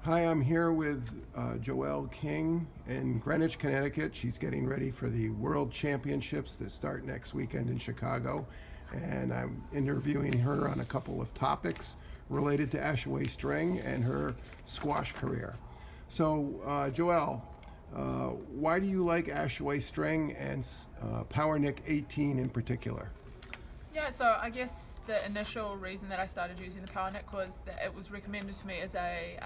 Hi, I'm here with Joelle King in Greenwich, Connecticut. She's getting ready for the World Championships that start next weekend in Chicago. And I'm interviewing her on a couple of topics related to Ashaway string and her squash career. So, Joelle, why do you like Ashaway string and Power Nick 18 in particular? Yeah, so I guess the initial reason that I started using the Power Nick was that it was recommended to me as a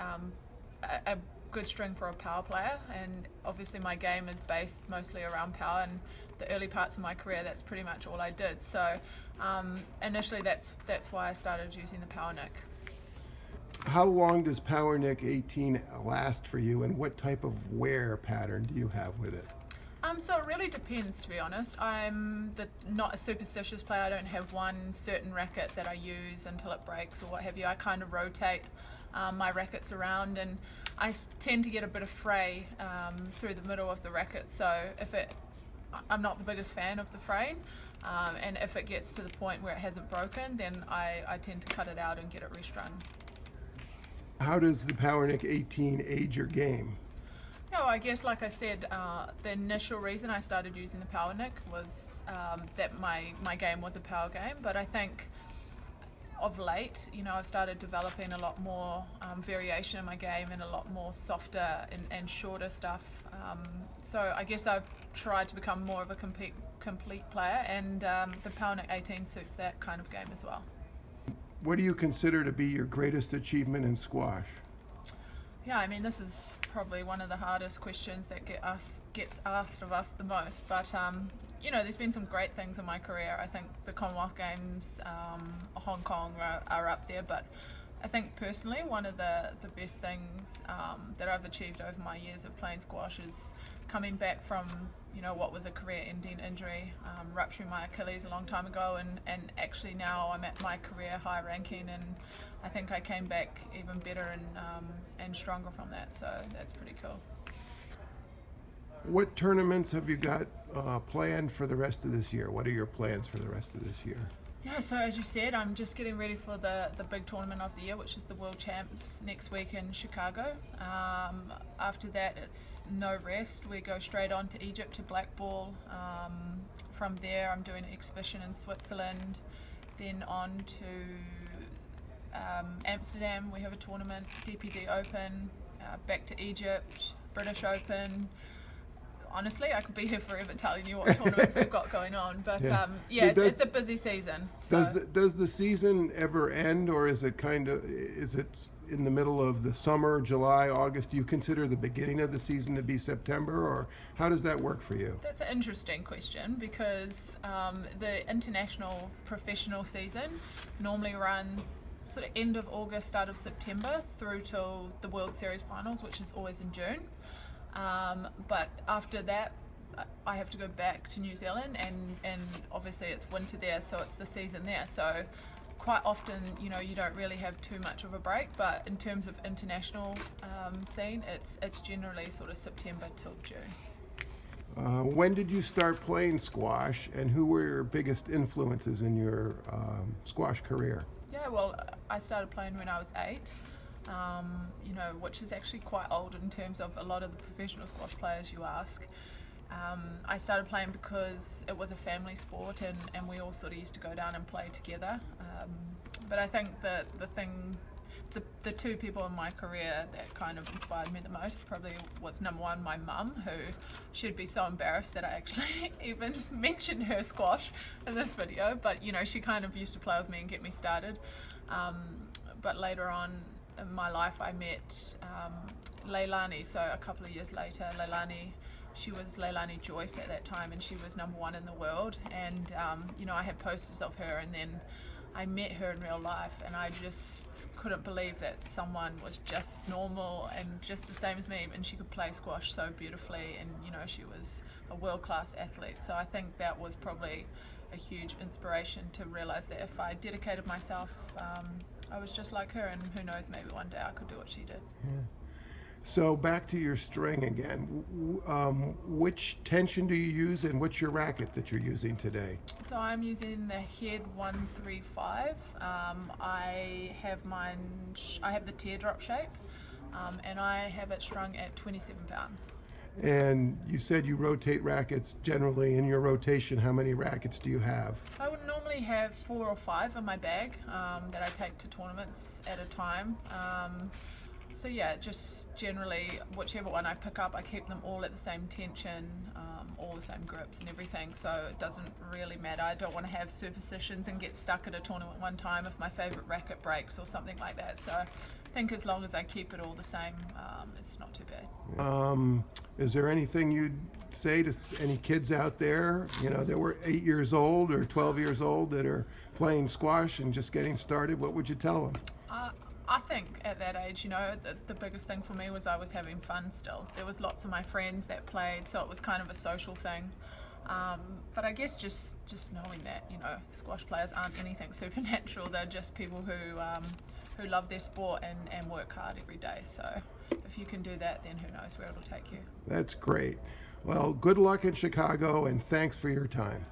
good string for a power player, and obviously my game is based mostly around power, and the early parts of my career that's pretty much all I did. So initially that's why I started using the Power Nick. How long does Power Nick 18 last for you, and what type of wear pattern do you have with it? So it really depends, to be honest. I'm not a superstitious player. I don't have one certain racket that I use until it breaks or what have you. I kind of rotate my rackets around, and I tend to get a bit of fray through the middle of the racket. So I'm not the biggest fan of the fraying, and if it gets to the point where it hasn't broken, then I tend to cut it out and get it restrung. How does the Power Nick 18 age your game? No, I guess, like I said, the initial reason I started using the Power Nick was that my game was a power game. But I think of late, I've started developing a lot more variation in my game and a lot more softer and shorter stuff. So I guess I've tried to become more of a complete player, and the Power Nick 18 suits that kind of game as well. What do you consider to be your greatest achievement in squash? Yeah, I mean, this is probably one of the hardest questions that gets asked of us the most. But there's been some great things in my career. I think the Commonwealth Games, Hong Kong are up there. But I think personally, one of the best things that I've achieved over my years of playing squash is coming back from what was a career-ending injury, rupturing my Achilles a long time ago, and actually now I'm at my career high ranking, and I think I came back even better and stronger from that, so that's pretty cool. What tournaments have you got planned for the rest of this year? What are your plans for the rest of this year? Yeah, so as you said, I'm just getting ready for the big tournament of the year, which is the World Champs next week in Chicago. After that, it's no rest. We go straight on to Egypt to black ball. From there, I'm doing an exhibition in Switzerland. Then on to Amsterdam, we have a tournament, DPD Open. Back to Egypt, British Open. Honestly, I could be here forever telling you what tournaments we've got going on, but it's a busy season. So. Does the season ever end, or is it in the middle of the summer, July, August? Do you consider the beginning of the season to be September, or how does that work for you? That's an interesting question, because the international professional season normally runs sort of end of August, start of September through till the World Series finals, which is always in June. But after that, I have to go back to New Zealand, and obviously it's winter there, so it's the season there. So quite often, you don't really have too much of a break. But in terms of international scene, it's generally sort of September till June. When did you start playing squash, and who were your biggest influences in your squash career? Yeah, well, I started playing when I was 8. Which is actually quite old in terms of a lot of the professional squash players you ask. I started playing because it was a family sport, and we all sort of used to go down and play together. But I think that the two people in my career that kind of inspired me the most probably was, number one, my mum, who she'd be so embarrassed that I actually even mentioned her squash in this video, but she kind of used to play with me and get me started. But later on in my life, I met Leilani, so a couple of years later. She was Leilani Joyce at that time, and she was number 1 in the world, and I had posters of her, and then I met her in real life, and I just couldn't believe that someone was just normal and just the same as me, and she could play squash so beautifully, and she was a world-class athlete. So I think that was probably a huge inspiration to realize that if I dedicated myself, I was just like her, and who knows, maybe one day I could do what she did. Yeah. So back to your string again. Which tension do you use, and what's your racket that you're using today? So I'm using the Head 135. I have the teardrop shape. and I have it strung at 27 pounds. And you said you rotate rackets generally. In your rotation, how many rackets do you have? I would normally have 4 or 5 in my bag that I take to tournaments at a time. So yeah, just generally whichever one I pick up, I keep them all at the same tension, all the same grips and everything, so it doesn't really matter. I don't want to have superstitions and get stuck at a tournament one time if my favourite racket breaks or something like that. So I think as long as I keep it all the same, it's not too bad. Is there anything you'd say to any kids out there, that were 8 years old or 12 years old that are playing squash and just getting started? What would you tell them? I think at that age, the biggest thing for me was I was having fun still. There was lots of my friends that played, so it was kind of a social thing. But I guess just knowing that, squash players aren't anything supernatural. They're just people who love their sport and work hard every day. So if you can do that, then who knows where it'll take you. That's great. Well, good luck in Chicago, and thanks for your time.